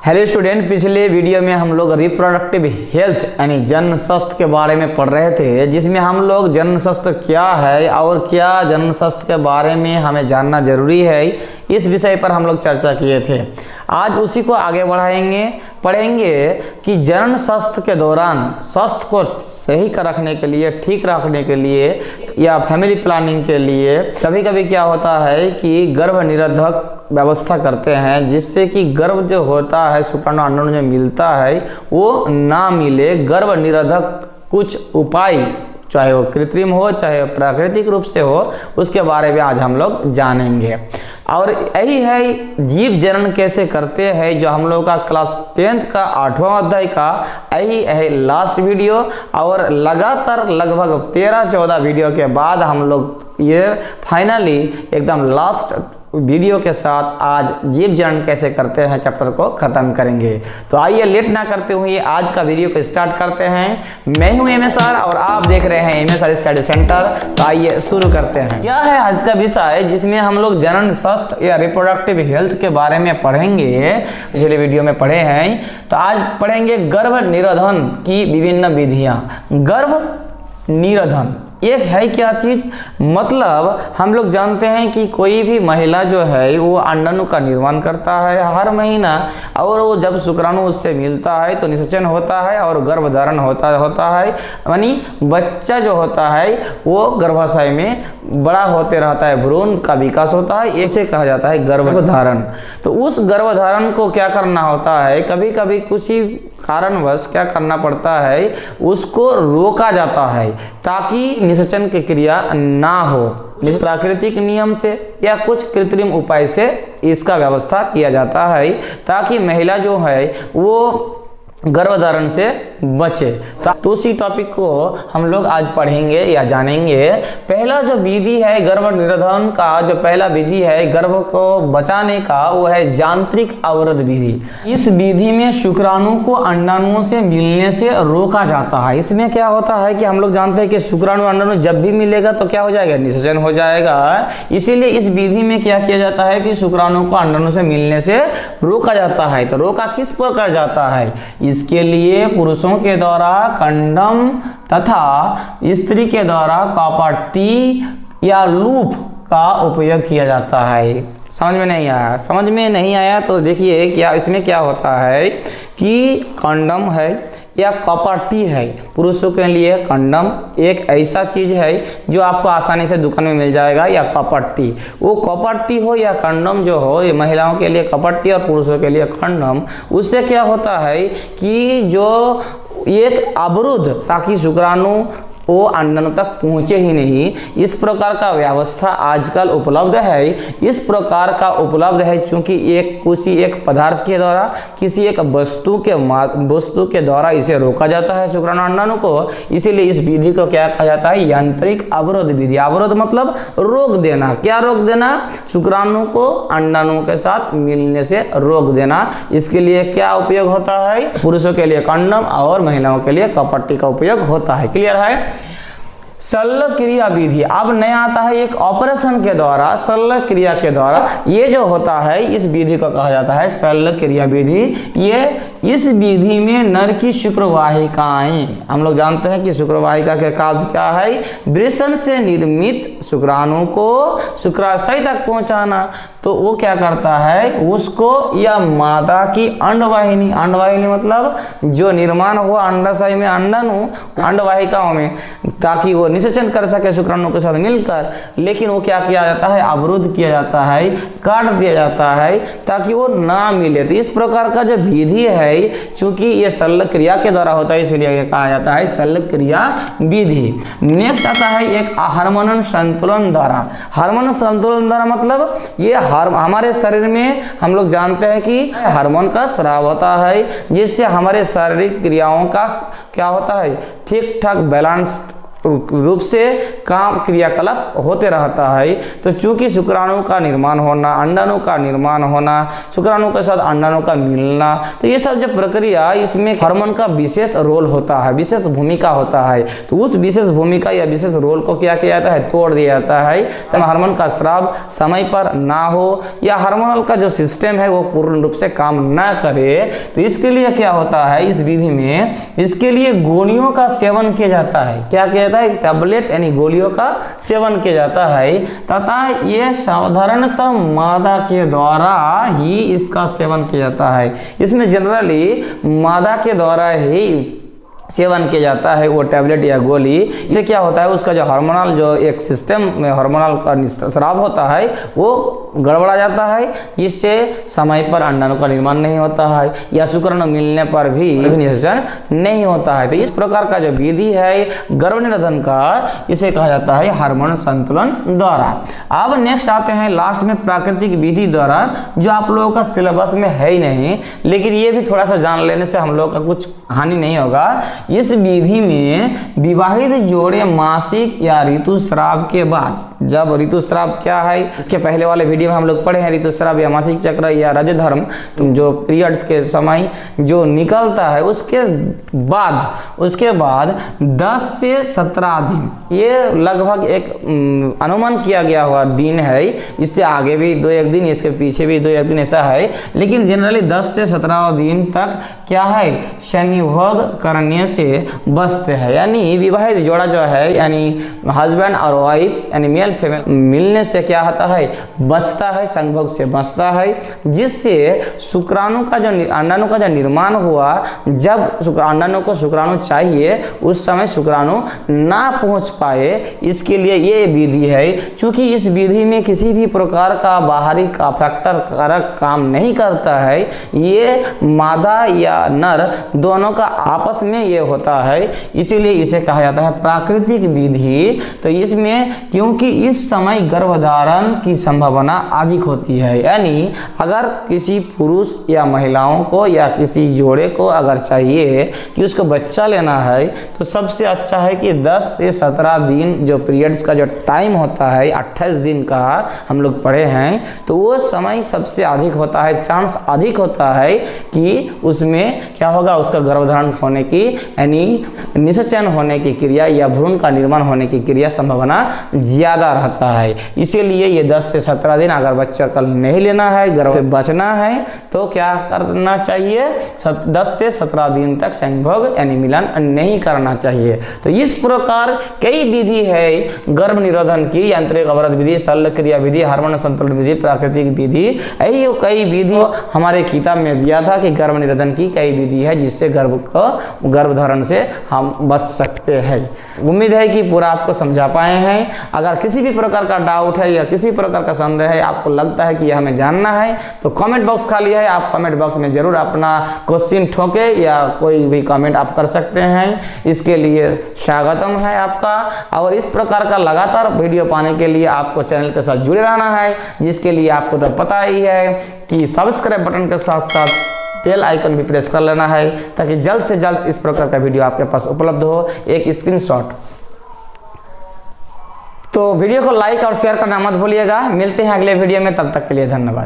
Hello student, पिछले video में हम लोग रिप्रोडक्टिव हेल्थ यानी जन्म स्वास्थ्य के बारे में पढ़ रहे थे, जिसमें हम लोग जन्म स्वास्थ्य क्या है और क्या जन्म स्वास्थ्य के बारे में हमें जानना जरूरी है, इस विषय पर हम लोग चर्चा किए थे। आज उसी को आगे बढ़ाएंगे, पढ़ेंगे कि जन्म स्वास्थ्य के दौरान स्वास्थ्य को सही रखने के लिए, ठीक रखने के लिए या फैमिली प्लानिंग के लिए कभी कभी क्या होता है कि गर्भ निरोधक व्यवस्था करते हैं, जिससे कि गर्भ जो होता है शुक्राणु अंडाणु जो मिलता है वो ना मिले। गर्भ निरोधक कुछ उपाय, चाहे वो कृत्रिम हो चाहे प्राकृतिक रूप से हो, उसके बारे में आज हम लोग जानेंगे। और यही है जीव जनन कैसे करते हैं, जो हम लोग का क्लास 10th का 8वां अध्याय का यही है लास्ट वीडियो। और लगातार लगभग 13-14 वीडियो के बाद हम लोग ये फाइनली एकदम लास्ट वीडियो के साथ आज जीव जनन कैसे करते हैं चैप्टर को खत्म करेंगे। तो आइए लेट ना करते हुए आज का वीडियो को स्टार्ट करते हैं। मैं हूं MSR और आप देख रहे हैं MSR स्टडी सेंटर। तो आइए शुरू करते हैं। क्या है आज का विषय, जिसमें हम लोग जनन स्वास्थ्य या रिप्रोडक्टिव हेल्थ के बारे में पढ़ेंगे। पिछले वीडियो में पढ़े हैं, तो आज पढ़ेंगे गर्भ निरोधन की विभिन्न विधियां। गर्भ निरोधन एक है क्या चीज, मतलब हम लोग जानते हैं कि कोई भी महिला जो है वो अंडाणु का निर्माण करता है हर महीना, और वो जब शुक्राणु उससे मिलता है तो निषेचन होता है और गर्भधारण होता है। यानी बच्चा जो होता है वो गर्भाशय में बड़ा होते रहता है, भ्रूण का विकास होता है, इसे कहा जाता है गर्भधारण। तो उस गर्भधारण को क्या करना होता है, कभी कभी कुछ ही कारणवश क्या करना पड़ता है, उसको रोका जाता है ताकि निषेचन की क्रिया ना हो। प्राकृतिक नियम से या कुछ कृत्रिम उपाय से इसका व्यवस्था किया जाता है ताकि महिला जो है वो गर्भधारण से बचे। तो उसी टॉपिक को हम लोग आज पढ़ेंगे या जानेंगे। पहला जो विधि है गर्भ निरोधन का, जो पहला विधि है गर्भ को बचाने का, वो है यांत्रिक अवरोध विधि। इस विधि में शुक्राणु को अंडाणुओं से मिलने से रोका जाता है। इसमें क्या होता है कि हम लोग जानते हैं कि शुक्राणु अंडाणु जब भी मिलेगा तो क्या हो जाएगा, निषेचन हो जाएगा। इसीलिए इस विधि में क्या किया जाता है कि शुक्राणु को अंडाणु से मिलने से रोका जाता है। तो रोका किस प्रकार जाता है, इसके लिए पुरुषों के द्वारा कंडम तथा स्त्री के द्वारा कॉपर टी या लूप का उपयोग किया जाता है। समझ में नहीं आया? समझ में नहीं आया तो देखिए क्या इसमें क्या होता है कि कंडम है या कॉपर टी है। पुरुषों के लिए कंडम एक ऐसा चीज है जो आपको आसानी से दुकान में मिल जाएगा, या कॉपर टी। वो कॉपर टी हो या कंडम जो हो, ये महिलाओं के लिए कॉपर टी और पुरुषों के लिए कंडम। उससे क्या होता है कि जो एक अवरुद्ध, ताकि शुक्राणु वो अंडाणु तक पहुंचे ही नहीं, इस प्रकार का व्यवस्था आजकल उपलब्ध है। इस प्रकार का उपलब्ध है क्योंकि एक पदार्थ के द्वारा, किसी एक वस्तु के द्वारा इसे रोका जाता है शुक्राणु अंडाणु को। इसीलिए इस विधि को क्या कहा जाता है, यांत्रिक अवरोध विधि। अवरोध मतलब रोक देना। क्या रोक देना, शुक्राणु को अंडाणु के साथ मिलने से रोक देना। इसके लिए क्या उपयोग होता है, पुरुषों के लिए कंडम और महिलाओं के लिए कॉपर टी का उपयोग होता है। क्लियर है? शल्य क्रिया विधि अब नया आता है, एक ऑपरेशन के द्वारा, शल्य क्रिया के द्वारा ये जो होता है, इस विधि को कहा जाता है शल्य क्रिया विधि। ये इस विधि में नर की शुक्रवाहिकाएं, हम लोग जानते हैं कि शुक्रवाहिका के कार्य क्या है, वृषण से निर्मित शुक्राणु को शुक्राशय तक पहुंचाना। तो वो क्या करता है, उसको या माता की अंडवाहिनी, अंडवाहिनी मतलब जो निर्माण हुआ अंडाशय में, अंडाणु अंडवाहिकाओं में, ताकि वो निषेचन कर सके शुक्राणु के साथ मिलकर। लेकिन वो क्या किया जाता है, अवरुद्ध किया जाता है, काट दिया जाता है ताकि वो ना मिले। तो इस प्रकार का जो विधि है, चूंकि ये शल्य क्रिया के द्वारा होता है, इसलिए कहा जाता है शल्य क्रिया विधि। नेक्स्ट आता है एक हार्मोन संतुलन द्वारा। हार्मोन संतुलन द्वारा मतलब ये हमारे शरीर में हम लोग जानते हैं कि हार्मोन का स्राव होता है, जिससे हमारे शारीरिक क्रियाओं का क्या होता है, ठीक ठाक बैलेंस रूप से काम क्रियाकलाप होते रहता है। तो चूंकि शुक्राणु का निर्माण होना, अंडाणु का निर्माण होना, शुक्राणु के साथ अंडाणु का मिलना, तो ये सब जो प्रक्रिया, इसमें हार्मोन का विशेष रोल होता है, विशेष भूमिका होता है। तो उस विशेष भूमिका या विशेष रोल को क्या किया जाता है, तोड़ दिया जाता है। तो हार्मोन का स्राव समय पर ना हो या हार्मोनल का जो सिस्टम है वो पूर्ण रूप से काम ना करे, तो इसके लिए क्या होता है, इस विधि में इसके लिए गोलियों का सेवन किया जाता है। क्या किया जाता है, टैबलेट यानी गोलियों का सेवन किया जाता है, तथा ये साधारणतः मादा के द्वारा ही इसका सेवन किया जाता है। इसमें जनरली मादा के द्वारा ही सेवन किया जाता है वो टैबलेट या गोली। इससे क्या होता है, उसका जो हार्मोनल जो एक सिस्टम में हार्मोनल का स्राव होता है वो गड़बड़ा जाता है, जिससे समय पर अंडाणु का निर्माण नहीं होता है या शुक्राणु मिलने पर भी निषेचन नहीं होता है। तो इस प्रकार का जो विधि है गर्भ निरोधन का, इसे कहा जाता है हार्मोन संतुलन द्वारा। अब नेक्स्ट आते हैं लास्ट में प्राकृतिक विधि द्वारा, जो आप लोगों का सिलेबस में है ही नहीं, लेकिन ये भी थोड़ा सा जान लेने से हम लोग का कुछ हानि नहीं होगा। इस विधि में विवाहित जोड़े मासिक या ऋतुस्राव के बाद, जब ऋतुस्राव क्या है, इसके पहले वाले वीडियो में हम लोग पढ़े हैं, ऋतुस्राव या मासिक चक्र या रजधर्म, तुम जो पीरियड्स के समय जो निकलता है उसके बाद 10 से 17 दिन, ये लगभग एक अनुमान किया गया हुआ दिन है। इससे आगे भी 2-1 दिन, इसके पीछे भी 2-1 दिन, ऐसा है। लेकिन जनरली 10 से 17 दिन तक क्या है, संभोग करने से बचते हैं। यानी विवाहित जोड़ा जो है, यानी हस्बैंड और वाइफ यानी मेल फीमेल मिलने से क्या होता है, बचता है, संभोग से बचता है, जिससे शुक्राणु का जो अंडाणु का जो निर्माण हुआ, जब अंडाणु को शुक्राणु चाहिए उस समय शुक्राणु ना पहुंच पाए, इसके लिए ये विधि है। चूंकि इस विधि में किसी भी प्रकार का बाहरी का फैक्टर कारक काम नहीं करता है, ये मादा या नर दोनों का आपस में ये होता है, इसीलिए इसे कहा जाता है प्राकृतिक विधि। तो इसमें क्योंकि इस समय गर्भधारण की संभावना अधिक होती है, यानी अगर किसी पुरुष या महिलाओं को या किसी जोड़े को अगर चाहिए कि उसको बच्चा लेना है, तो सबसे अच्छा है कि 10 से 17 दिन जो पीरियड्स का जो टाइम होता है, 28 दिन का हम लोग पढ़े हैं, तो वो समय सबसे अधिक होता है, चांस अधिक होता है कि उसमें क्या होगा, उसका गर्भधारण होने की यानी निषेचन होने की क्रिया या भ्रूण का निर्माण होने की क्रिया संभावना ज्यादा रहता है। इसीलिए ये 10 से 17 दिन, अगर बच्चा कल नहीं लेना है, गर्भ से बचना है, तो क्या करना चाहिए, 10 से 17 दिन तक संभोग यानी मिलन नहीं करना चाहिए। तो इस प्रकार कई विधि है गर्भ निरोधन की, यांत्रिक अवरोध विधि, शल्य क्रिया विधि, हार्मोन संतुलन विधि, प्राकृतिक विधि, कई विधि हमारे किताब में दिया था कि गर्भ निरोधन की कई विधि है जिससे गर्भधारण से हम बच सकते हैं। उम्मीद है कि पूरा आपको समझा पाए हैं। अगर किसी भी प्रकार का डाउट है या किसी प्रकार का संदेह है, आपको लगता है कि यह हमें जानना है, तो कमेंट बॉक्स खाली है, आप कमेंट बॉक्स में जरूर अपना क्वेश्चन ठोके या कोई भी कमेंट आप कर सकते हैं। इसके लिए स्वागतम है आपका। और इस प्रकार का लगातार वीडियो पाने के लिए आपको चैनल के साथ जुड़े रहना है, जिसके लिए आपको तो पता ही है कि सब्सक्राइब बटन के साथ साथ बेल आइकन भी प्रेस कर लेना है, ताकि जल्द से जल्द इस प्रकार का वीडियो आपके पास उपलब्ध हो, एक स्क्रीनशॉट। तो वीडियो को लाइक और शेयर करना मत भूलिएगा। मिलते हैं अगले वीडियो में, तब तक के लिए धन्यवाद।